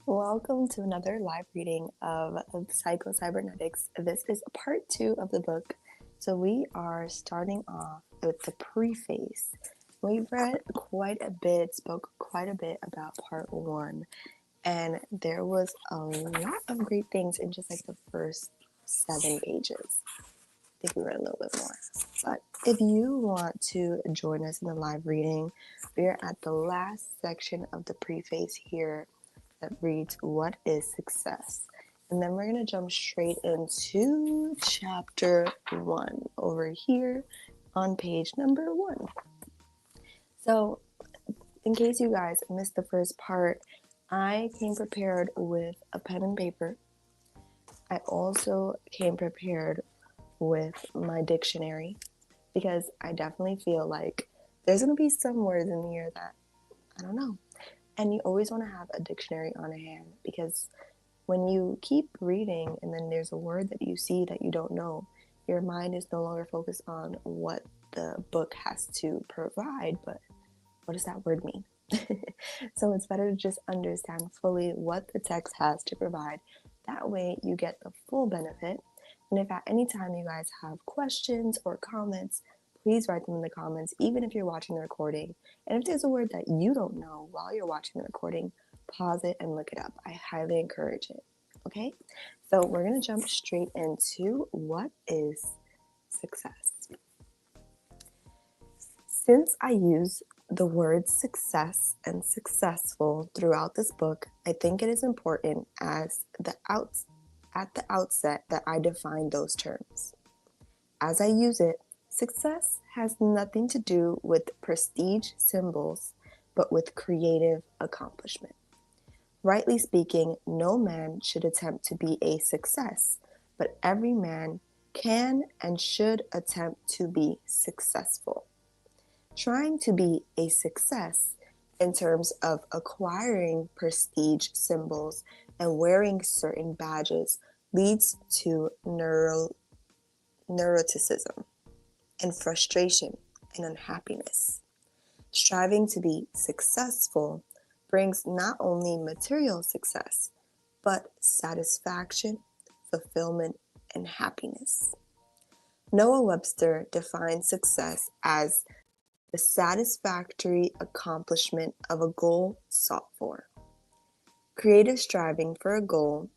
Welcome to another live reading of Psycho-Cybernetics. This is part 2 of the book. So we are starting off with the preface. We've read quite a bit, spoke quite a bit about part 1, and there was a lot of great things in just like the first 7 pages. I think we read a little bit more. But if you want to join us in the live reading, we are at the last section of the preface here that reads, "What is success?" And then we're going to jump straight into chapter 1 over here on page number 1. So, in case you guys missed the first part, I came prepared with a pen and paper. I also came prepared with my dictionary because I definitely feel like there's going to be some words in here that I don't know. And you always want to have a dictionary on hand because when you keep reading and then there's a word that you see that you don't know, your mind is no longer focused on what the book has to provide, but what does that word mean? So it's better to just understand fully what the text has to provide. That way you get the full benefit. And if at any time you guys have questions or comments, please write them in the comments, even if you're watching the recording. And if there's a word that you don't know while you're watching the recording, pause it and look it up. I highly encourage it. Okay? So we're going to jump straight into what is success. Since I use the words success and successful throughout this book, I think it is important at the outset that I define those terms. As I use it, success has nothing to do with prestige symbols, but with creative accomplishment. Rightly speaking, no man should attempt to be a success, but every man can and should attempt to be successful. Trying to be a success in terms of acquiring prestige symbols and wearing certain badges leads to neuroticism and frustration and unhappiness. Striving to be successful brings not only material success, but satisfaction, fulfillment, and happiness. Noah Webster defines success as the satisfactory accomplishment of a goal sought for. Creative striving for a goal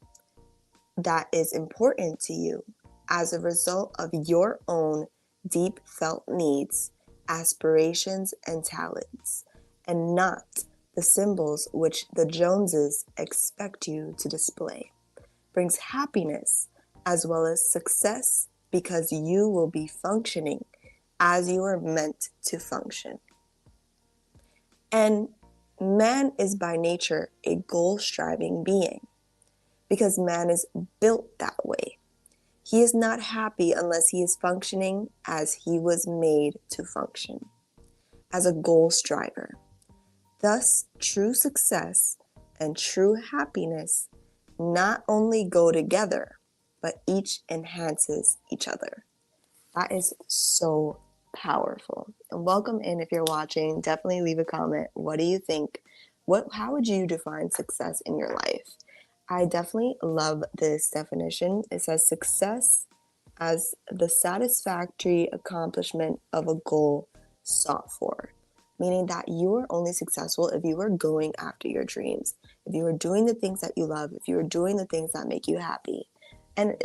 that is important to you as a result of your own deep felt needs, aspirations, and talents, and not the symbols which the Joneses expect you to display, brings happiness as well as success because you will be functioning as you are meant to function. And man is by nature a goal-striving being because man is built that way. He is not happy unless he is functioning as he was made to function, as a goal striver. Thus, true success and true happiness not only go together, but each enhances each other. That is so powerful. And welcome in if you're watching. Definitely leave a comment. What do you think? How would you define success in your life? I definitely love this definition. It says success as the satisfactory accomplishment of a goal sought for, meaning that you are only successful if you are going after your dreams, if you are doing the things that you love, if you are doing the things that make you happy. And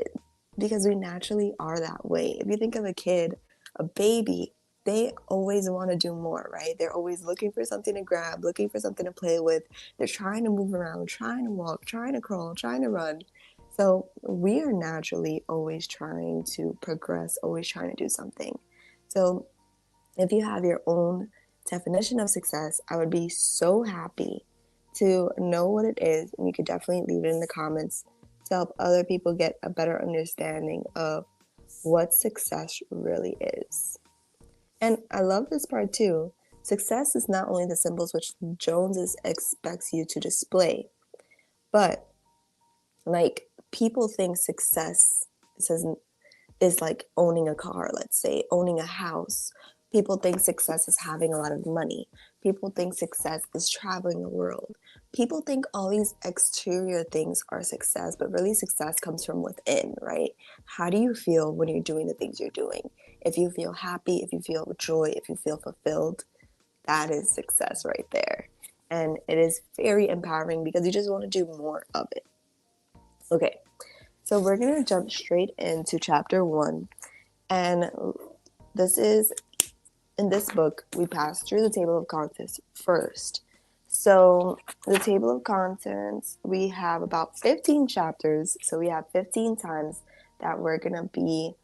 because we naturally are that way. If you think of a kid, a baby, they always want to do more, right? They're always looking for something to grab, looking for something to play with. They're trying to move around, trying to walk, trying to crawl, trying to run. So we are naturally always trying to progress, always trying to do something. So if you have your own definition of success, I would be so happy to know what it is. And you could definitely leave it in the comments to help other people get a better understanding of what success really is. And I love this part too. Success is not only the symbols which Joneses expects you to display, but like people think success is like owning a car, let's say, owning a house. People think success is having a lot of money. People think success is traveling the world. people think all these exterior things are success, but really success comes from within, right? How do you feel when you're doing the things you're doing? If you feel happy, if you feel joy, if you feel fulfilled, that is success right there. And it is very empowering because you just want to do more of it. Okay, so we're going to jump straight into chapter 1. And this is, in this book, we pass through the table of contents first. So the table of contents, we have about 15 chapters. So we have 15 times that we're going to be,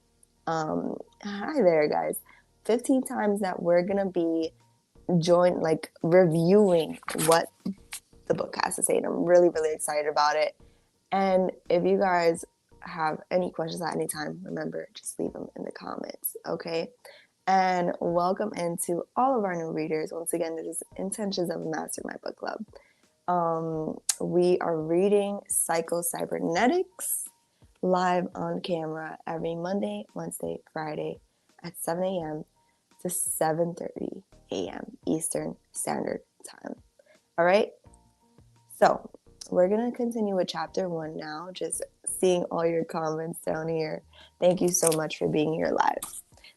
hi there, guys. 15 times that we're going to be reviewing what the book has to say. And I'm really, really excited about it. And if you guys have any questions at any time, remember, just leave them in the comments, okay? And welcome into all of our new readers. Once again, this is Intentions of a Mastermind Book Club. We are reading Psycho-Cybernetics live on camera every Monday, Wednesday, Friday at 7 a.m. to 7:30 a.m. Eastern Standard Time. All right? So we're going to continue with chapter 1 now, just seeing all your comments down here. Thank you so much for being here live.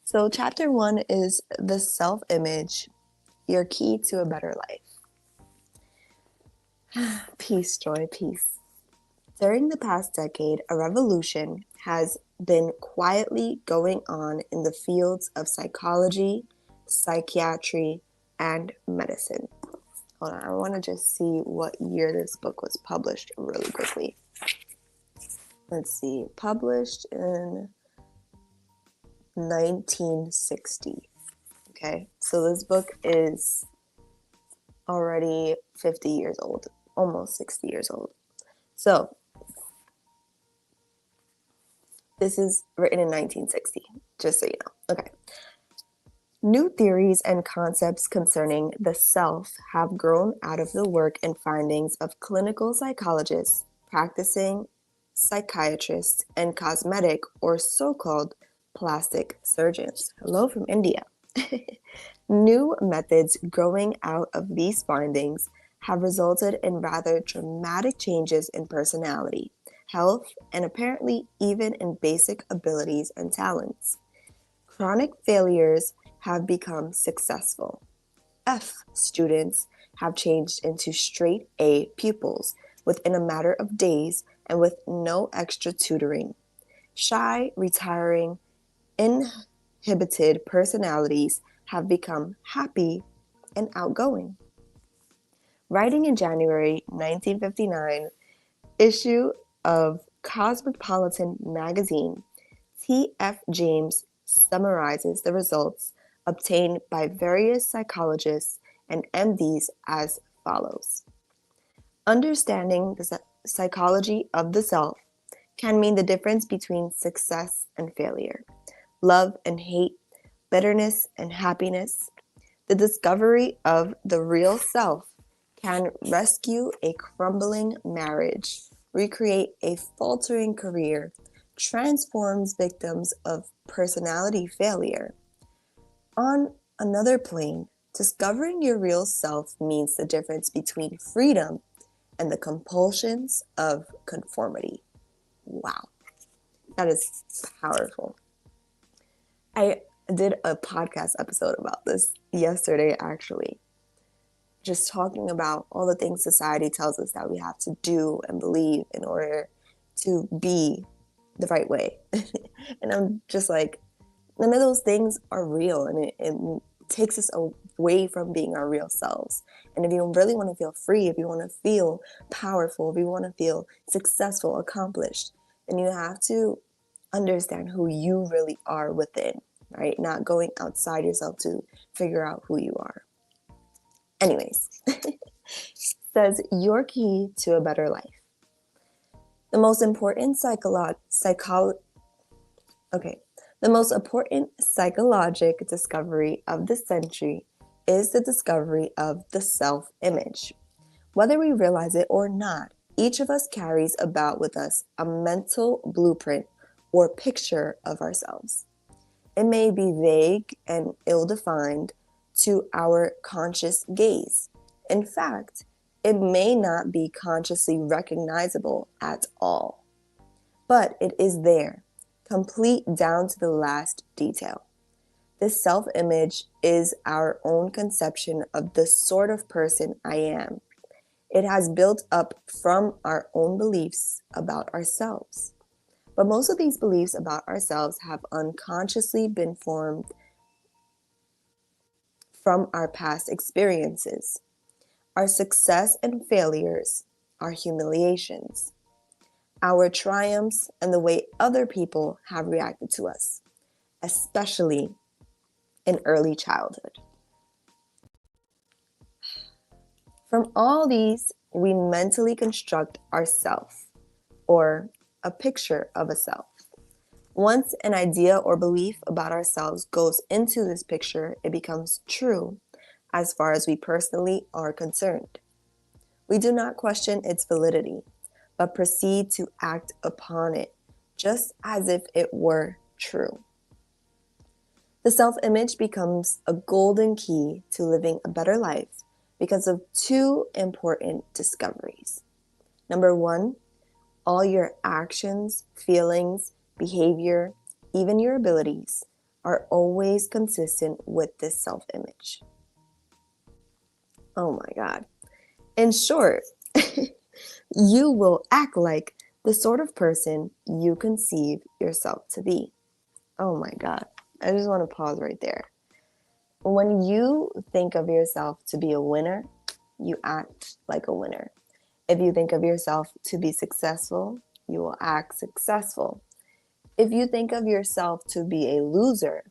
So chapter 1 is the self-image, your key to a better life. Peace, joy, peace. During the past decade, a revolution has been quietly going on in the fields of psychology, psychiatry, and medicine. Hold on, I want to just see what year this book was published really quickly. Let's see, published in 1960. Okay, so this book is already 50 years old, almost 60 years old. So this is written in 1960, just so you know. Okay. New theories and concepts concerning the self have grown out of the work and findings of clinical psychologists, practicing psychiatrists, and cosmetic or so-called plastic surgeons. Hello from India. New methods growing out of these findings have resulted in rather dramatic changes in personality, health, and apparently even in basic abilities and talents. Chronic failures have become successful. F students have changed into straight A pupils within a matter of days and with no extra tutoring. Shy, retiring, inhibited personalities have become happy and outgoing. Writing in January 1959 issue of Cosmopolitan magazine, T.F. James summarizes the results obtained by various psychologists and MDs as follows. Understanding the psychology of the self can mean the difference between success and failure, love and hate, bitterness and happiness. The discovery of the real self can rescue a crumbling marriage, recreate a faltering career, transforms victims of personality failure. On another plane, discovering your real self means the difference between freedom and the compulsions of conformity. Wow, that is powerful. I did a podcast episode about this yesterday, actually. Just talking about all the things society tells us that we have to do and believe in order to be the right way. And I'm just like, none of those things are real, and it takes us away from being our real selves. And if you really want to feel free, if you want to feel powerful, if you want to feel successful, accomplished, then you have to understand who you really are within, right? Not going outside yourself to figure out who you are. Anyways, says your key to a better life. The most important psychologic discovery of the century is the discovery of the self-image. Whether we realize it or not, each of us carries about with us a mental blueprint or picture of ourselves. It may be vague and ill-defined to our conscious gaze. In fact, It may not be consciously recognizable at all, but it is there, complete down to the last detail. This self-image is our own conception of the sort of person I am. It has built up from our own beliefs about ourselves. But most of these beliefs about ourselves have unconsciously been formed from our past experiences, our success and failures, our humiliations, our triumphs, and the way other people have reacted to us, especially in early childhood. From all these, we mentally construct ourself, or a picture of a self. Once an idea or belief about ourselves goes into this picture, it becomes true as far as we personally are concerned. We do not question its validity, but proceed to act upon it just as if it were true. The self-image becomes a golden key to living a better life because of two important discoveries. Number one, all your actions, feelings, behavior, even your abilities are always consistent with this self-image. Oh my God. In short, you will act like the sort of person you conceive yourself to be. Oh my God. I just want to pause right there. When you think of yourself to be a winner, you act like a winner. If you think of yourself to be successful, you will act successful. If you think of yourself to be a loser,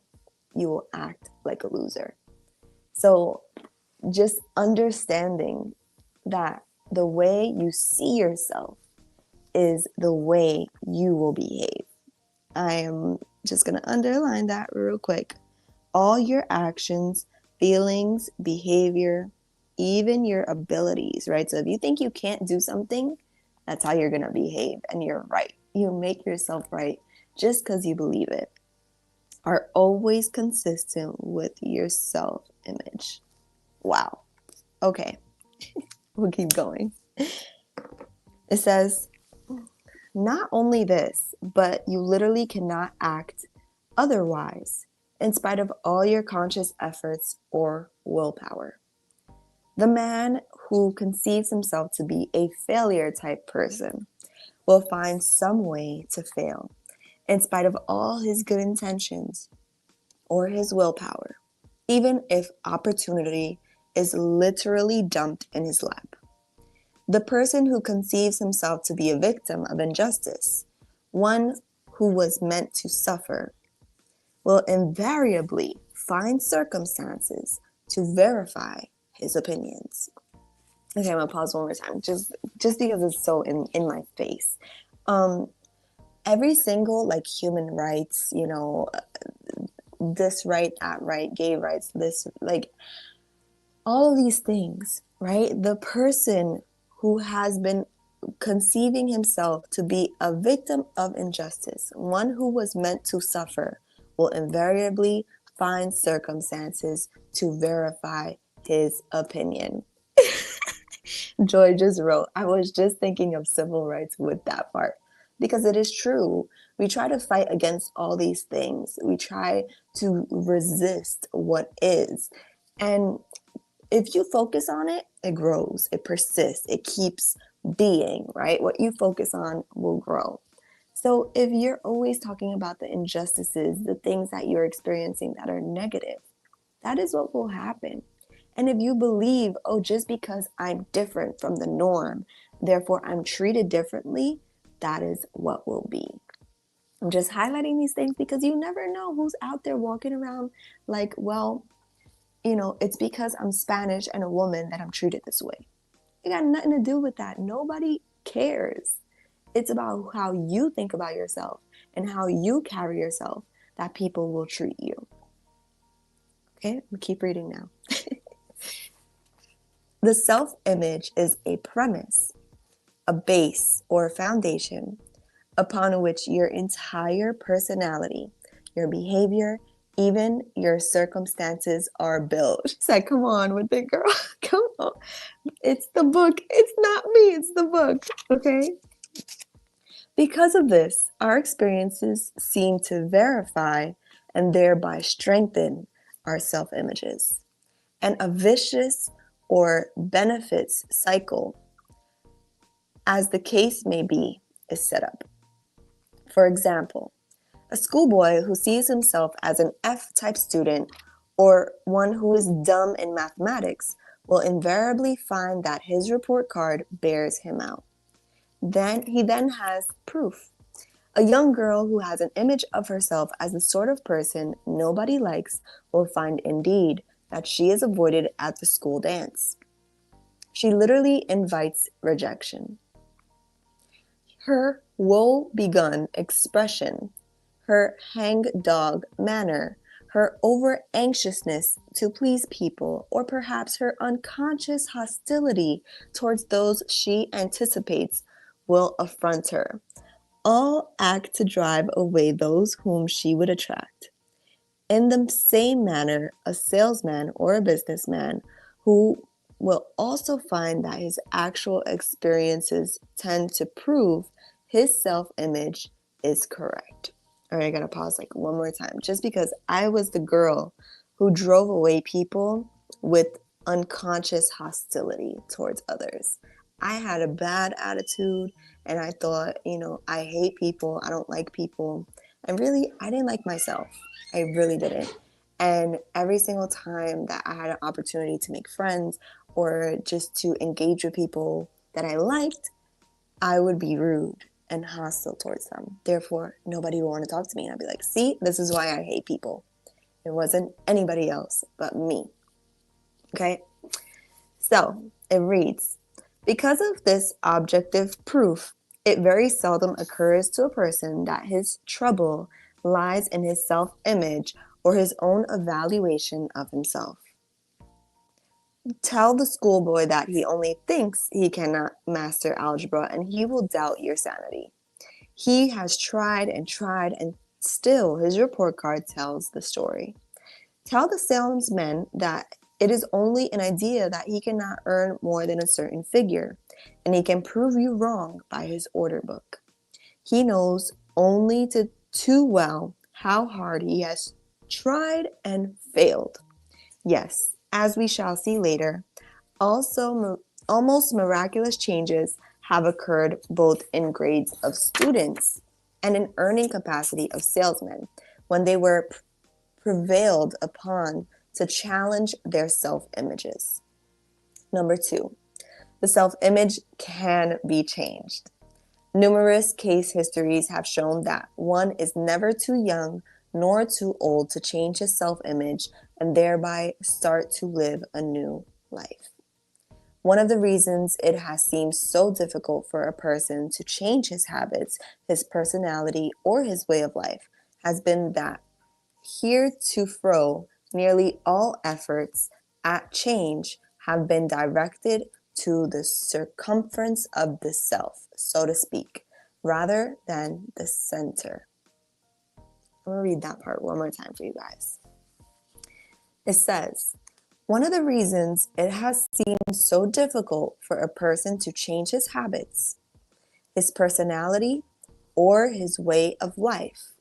you will act like a loser. So just understanding that the way you see yourself is the way you will behave. I am just going to underline that real quick. All your actions, feelings, behavior, even your abilities, right? So if you think you can't do something, that's how you're going to behave. And you're right. You make yourself right just because you believe it, are always consistent with your self-image. Wow. Okay. We'll keep going. It says, not only this, but you literally cannot act otherwise in spite of all your conscious efforts or willpower. The man who conceives himself to be a failure type person will find some way to fail in spite of all his good intentions or his willpower, even if opportunity is literally dumped in his lap. The person who conceives himself to be a victim of injustice, one who was meant to suffer, will invariably find circumstances to verify his opinions. Okay, I'm gonna pause one more time, just because it's so in my face. Every single like human rights, this right, that right, gay rights, this like all of these things, right? The person who has been conceiving himself to be a victim of injustice, one who was meant to suffer, will invariably find circumstances to verify his opinion. Joy just wrote, I was just thinking of civil rights with that part because it is true. We try to fight against all these things. We try to resist what is. And if you focus on it, it grows, it persists, it keeps being, right? What you focus on will grow. So if you're always talking about the injustices, the things that you're experiencing that are negative, that is what will happen. And if you believe, oh, just because I'm different from the norm, therefore I'm treated differently, that is what will be. I'm just highlighting these things because you never know who's out there walking around like, well, it's because I'm Spanish and a woman that I'm treated this way. It got nothing to do with that. Nobody cares. It's about how you think about yourself and how you carry yourself that people will treat you. Okay, I'm keep reading now. The self-image is a premise, a base or a foundation upon which your entire personality, your behavior, even your circumstances are built. It's like, come on with it, girl. Come It's the book. It's not me. It's the book. Okay. Because of this, our experiences seem to verify and thereby strengthen our self images. And a vicious or benefits cycle, as the case may be, is set up. For example, a schoolboy who sees himself as an F-type student or one who is dumb in mathematics will invariably find that his report card bears him out. Then he has proof. A young girl who has an image of herself as the sort of person nobody likes will find indeed that she is avoided at the school dance. She literally invites rejection. Her woe-begone expression, her hang-dog manner, her over-anxiousness to please people, or perhaps her unconscious hostility towards those she anticipates will affront her, all act to drive away those whom she would attract. In the same manner, a salesman or a businessman who will also find that his actual experiences tend to prove his self-image is correct. All right, I gotta pause like one more time, just because I was the girl who drove away people with unconscious hostility towards others. I had a bad attitude and I thought, I hate people, I don't like people. And really, I didn't like myself. I really didn't. And every single time that I had an opportunity to make friends or just to engage with people that I liked, I would be rude and hostile towards them. Therefore, nobody would want to talk to me. And I'd be like, see, this is why I hate people. It wasn't anybody else but me. Okay? So it reads, because of this objective proof, it very seldom occurs to a person that his trouble lies in his self-image or his own evaluation of himself. Tell the schoolboy that he only thinks he cannot master algebra and he will doubt your sanity. He has tried and still his report card tells the story. Tell the salesman that it is only an idea that he cannot earn more than a certain figure, and he can prove you wrong by his order book. He knows only too well how hard he has tried and failed. Yes, as we shall see later, also almost miraculous changes have occurred both in grades of students and in earning capacity of salesmen when they were prevailed upon to challenge their self-images. Number 2, the self-image can be changed. Numerous case histories have shown that one is never too young nor too old to change his self-image and thereby start to live a new life. One of the reasons it has seemed so difficult for a person to change his habits, his personality, or his way of life has been that heretofore nearly all efforts at change have been directed to the circumference of the self, so to speak, rather than the center. I'm going to read that part one more time for you guys. It says, one of the reasons it has seemed so difficult for a person to change his habits, his personality, or his way of life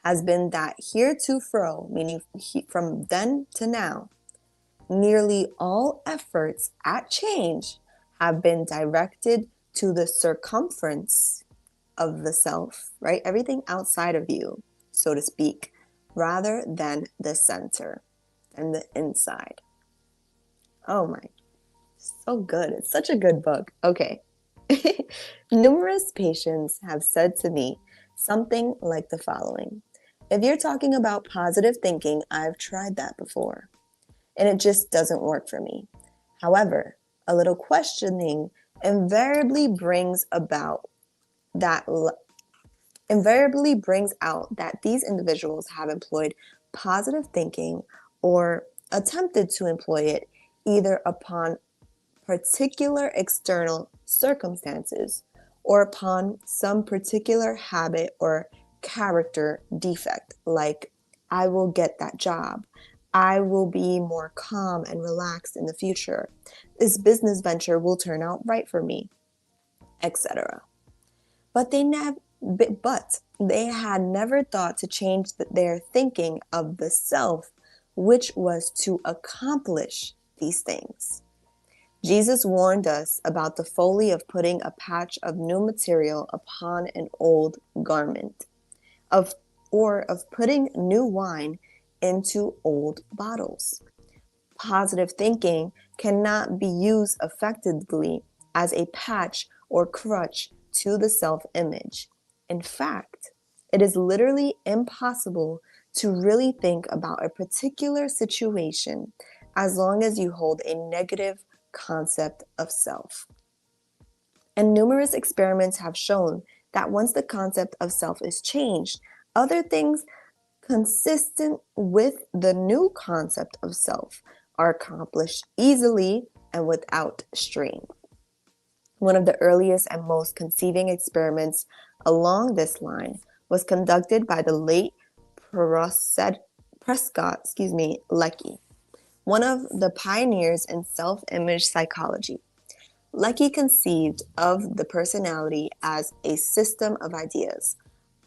has been that heretofore, meaning from then to now, nearly all efforts at change have been directed to the circumference of the self, right? Everything outside of you, so to speak, rather than the center and the inside. Oh my, so good. It's such a good book. Okay. Numerous patients have said to me something like the following. If you're talking about positive thinking, I've tried that before, and it just doesn't work for me. However, a little questioning invariably brings out that these individuals have employed positive thinking or attempted to employ it either upon particular external circumstances or upon some particular habit or character defect, like I will get that job, I will be more calm and relaxed in the future, This business venture will turn out right for me, etc. But they had never thought to change their thinking of the self, which was to accomplish these things. Jesus warned us about the folly of putting a patch of new material upon an old garment, or of putting new wine into old bottles. Positive thinking cannot be used effectively as a patch or crutch to the self-image. In fact, it is literally impossible to really think about a particular situation as long as you hold a negative concept of self. And numerous experiments have shown that once the concept of self is changed, other things consistent with the new concept of self are accomplished easily and without strain. One of the earliest and most conceiving experiments along this line was conducted by the late Prescott Lecky, one of the pioneers in self-image psychology. Lecky conceived of the personality as a system of ideas,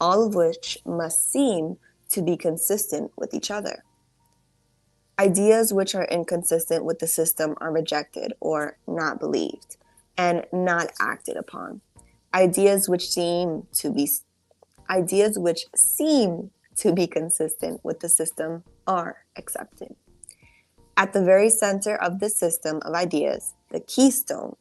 all of which must seem to be consistent with each other. Ideas which are inconsistent with the system are rejected or not believed and not acted upon. Ideas which seem to be consistent with the system are accepted. At the very center of the system of ideas, the keystone,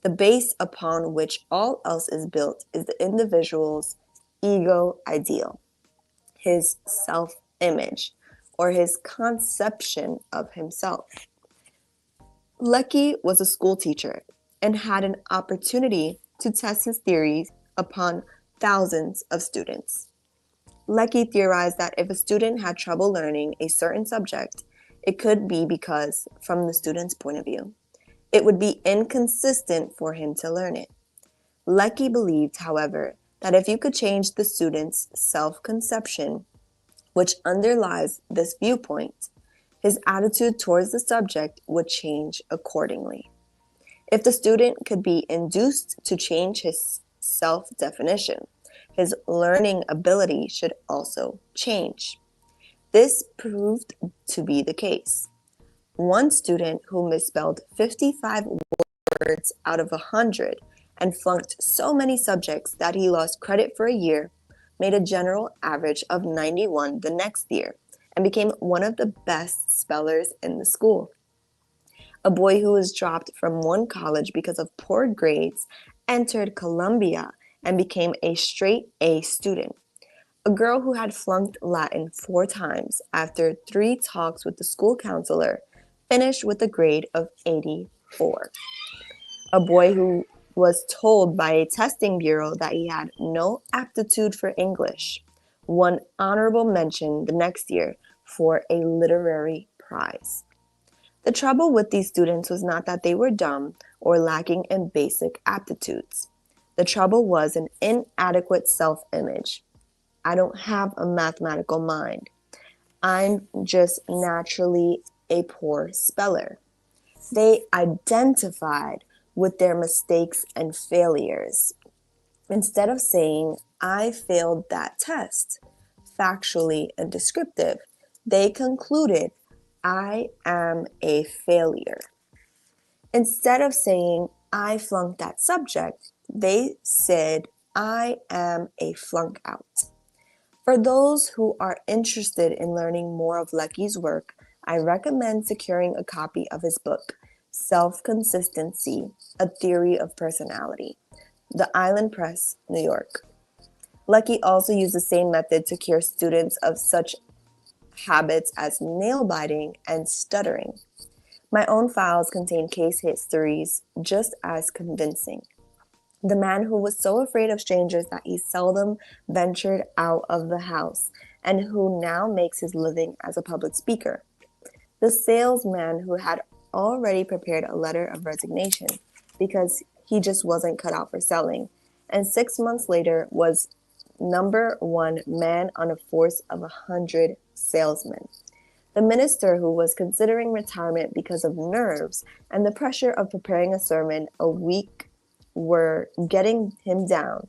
the base upon which all else is built, is the individual's ego ideal, his self-image, or his conception of himself. Lecky was a school teacher and had an opportunity to test his theories upon thousands of students. Lecky theorized that if a student had trouble learning a certain subject, it could be because, from the student's point of view, it would be inconsistent for him to learn it. Lecky believed, however, that if you could change the student's self-conception, which underlies this viewpoint, his attitude towards the subject would change accordingly. If the student could be induced to change his self-definition, his learning ability should also change. This proved to be the case. One student who misspelled 55 words out of 100 and flunked so many subjects that he lost credit for a year made a general average of 91 the next year and became one of the best spellers in the school. A boy who was dropped from one college because of poor grades entered Columbia and became a straight A student. A girl who had flunked Latin 4 times after 3 talks with the school counselor finished with a grade of 84. A boy who was told by a testing bureau that he had no aptitude for English won honorable mention the next year for a literary prize. The trouble with these students was not that they were dumb or lacking in basic aptitudes. The trouble was an inadequate self-image. I don't have a mathematical mind. I'm just naturally a poor speller. They identified with their mistakes and failures. Instead of saying, I failed that test, factually and descriptive, they concluded, I am a failure. Instead of saying, I flunked that subject, they said, I am a flunk out. For those who are interested in learning more of Lecky's work, I recommend securing a copy of his book, Self-Consistency, A Theory of Personality, The Island Press, New York. Lecky also used the same method to cure students of such habits as nail biting and stuttering. My own files contain case histories just as convincing. The man who was so afraid of strangers that he seldom ventured out of the house and who now makes his living as a public speaker. The salesman who had already prepared a letter of resignation because he just wasn't cut out for selling, and 6 months later was #1 man on a force of 100 salesmen. The minister, who was considering retirement because of nerves and the pressure of preparing a sermon a week, were getting him down,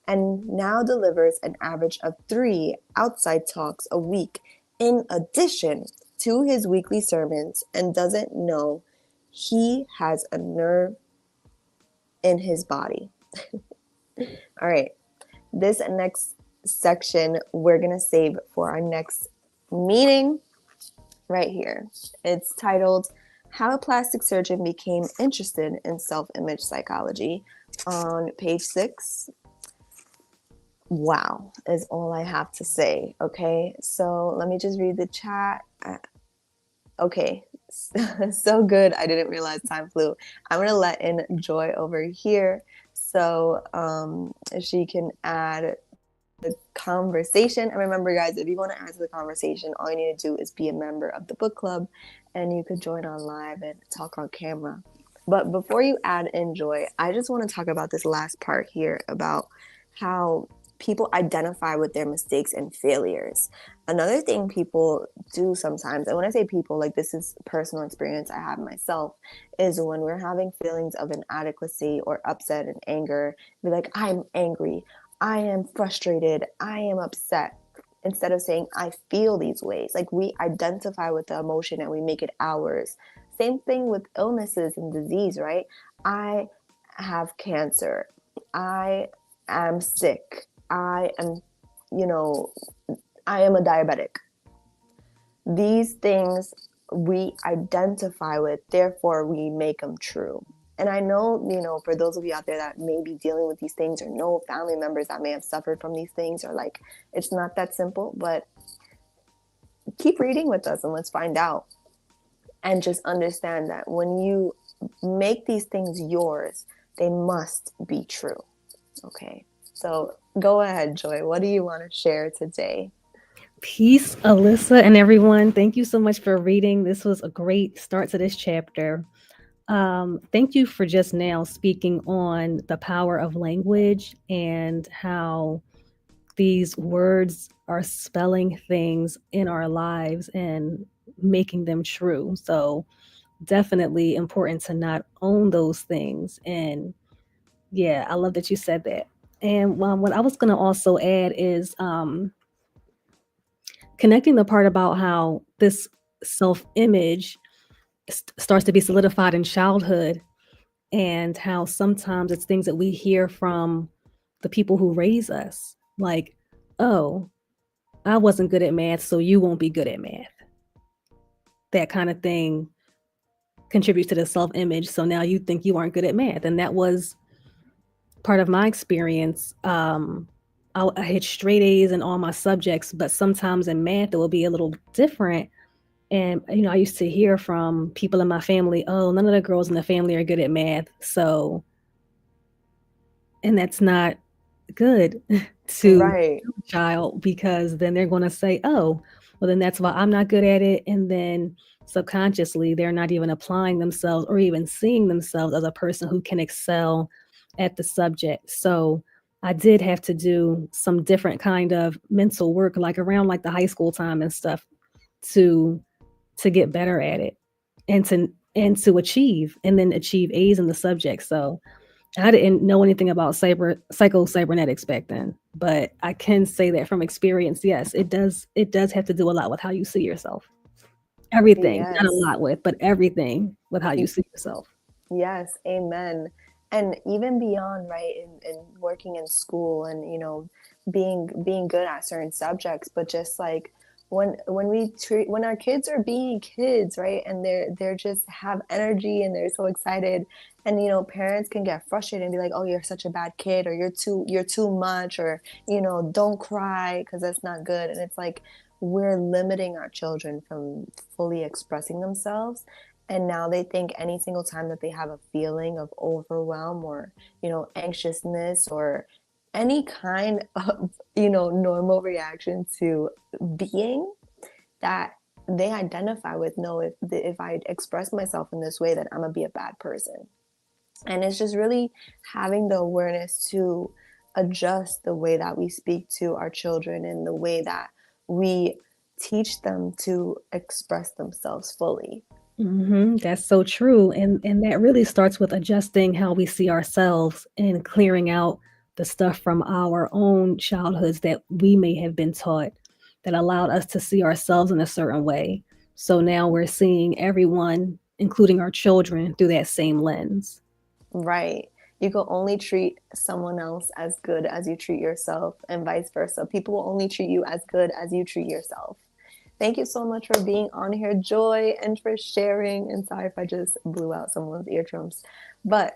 and now delivers an average of 3 outside talks a week in addition to his weekly sermons, and doesn't know he has a nerve in his body. All right, this next section we're going to save for our next meeting right here. It's titled How a Plastic Surgeon Became Interested in Self-Image Psychology, on page 6. Wow, is all I have to say. Okay, so let me just read the chat. Okay, so good. I didn't realize time flew. I'm gonna let in Joy over here so she can add the conversation. And remember, guys, if you want to add to the conversation, all you need to do is be a member of the book club, and you could join on live and talk on camera. But before you add in Joy, I just want to talk about this last part here about how people identify with their mistakes and failures. Another thing people do sometimes, and when I say people, like this is personal experience I have myself, is when we're having feelings of inadequacy or upset and anger, be like, I'm angry, I am frustrated, I am upset, instead of saying, I feel these ways. Like we identify with the emotion and we make it ours. Same thing with illnesses and disease, right? I have cancer. I am sick. I am, you know, I am a diabetic. These things we identify with, therefore we make them true. And I know, for those of you out there that may be dealing with these things or know family members that may have suffered from these things, or like, it's not that simple, but keep reading with us and let's find out. And just understand that when you make these things yours, they must be true. Okay. So go ahead, Joy. What do you want to share today? Peace, Alyssa, and everyone. Thank you so much for reading. This was a great start to this chapter. Thank you for just now speaking on the power of language and how these words are spelling things in our lives and making them true. So, definitely important to not own those things. And yeah, I love that you said that. And what I was going to also add is connecting the part about how this self image starts to be solidified in childhood, and how sometimes it's things that we hear from the people who raise us, like, oh, I wasn't good at math, so you won't be good at math. That kind of thing contributes to the self image. So now you think you aren't good at math. And that was part of my experience. I hit straight A's in all my subjects, but sometimes in math it will be a little different. And I used to hear from people in my family, oh, none of the girls in the family are good at math. So, and that's not good to Right. a child, because then they're going to say, oh, well, then that's why I'm not good at it. And then subconsciously, they're not even applying themselves or even seeing themselves as a person who can excel at the subject. So I did have to do some different kind of mental work, like around like the high school time and stuff, to get better at it, and to achieve, and then achieve A's in the subject. So I didn't know anything about psycho-cybernetics back then, but I can say that from experience, yes, it does have to do a lot with how you see yourself. Everything, not a Yes. lot with, but everything with how you see yourself. Yes, amen. And even beyond, right, in working in school and being good at certain subjects, but just like when our kids are being kids, right, and they're just have energy and they're so excited, and parents can get frustrated and be like, oh, you're such a bad kid, or you're too much, or don't cry because that's not good. And it's like we're limiting our children from fully expressing themselves, and now they think any single time that they have a feeling of overwhelm or anxiousness or any kind of normal reaction to being, that they identify with, no, if I express myself in this way, that I'm gonna be a bad person. And it's just really having the awareness to adjust the way that we speak to our children and the way that we teach them to express themselves fully. That's so true, and that really starts with adjusting how we see ourselves and clearing out the stuff from our own childhoods that we may have been taught that allowed us to see ourselves in a certain way. So now we're seeing everyone, including our children, through that same lens. Right. You can only treat someone else as good as you treat yourself, and vice versa. People will only treat you as good as you treat yourself. Thank you so much for being on here, Joy, and for sharing. And sorry if I just blew out someone's eardrums. But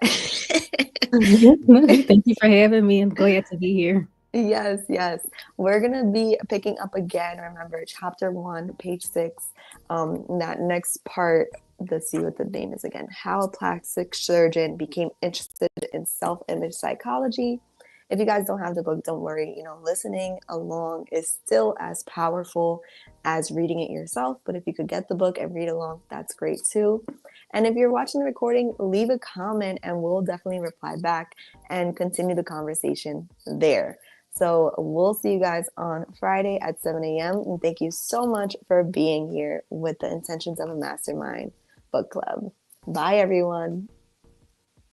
Thank you for having me. I'm glad to be here. yes, yes. We're going to be picking up again. Remember, chapter 1, page 6. That next part, let's see what the name is again. How a plastic surgeon became interested in self image psychology. If you guys don't have the book, don't worry. Listening along is still as powerful as reading it yourself. But if you could get the book and read along, that's great too. And if you're watching the recording, leave a comment and we'll definitely reply back and continue the conversation there. So we'll see you guys on Friday at 7 a.m. And thank you so much for being here with the Intentions of a Mastermind book club. Bye, everyone.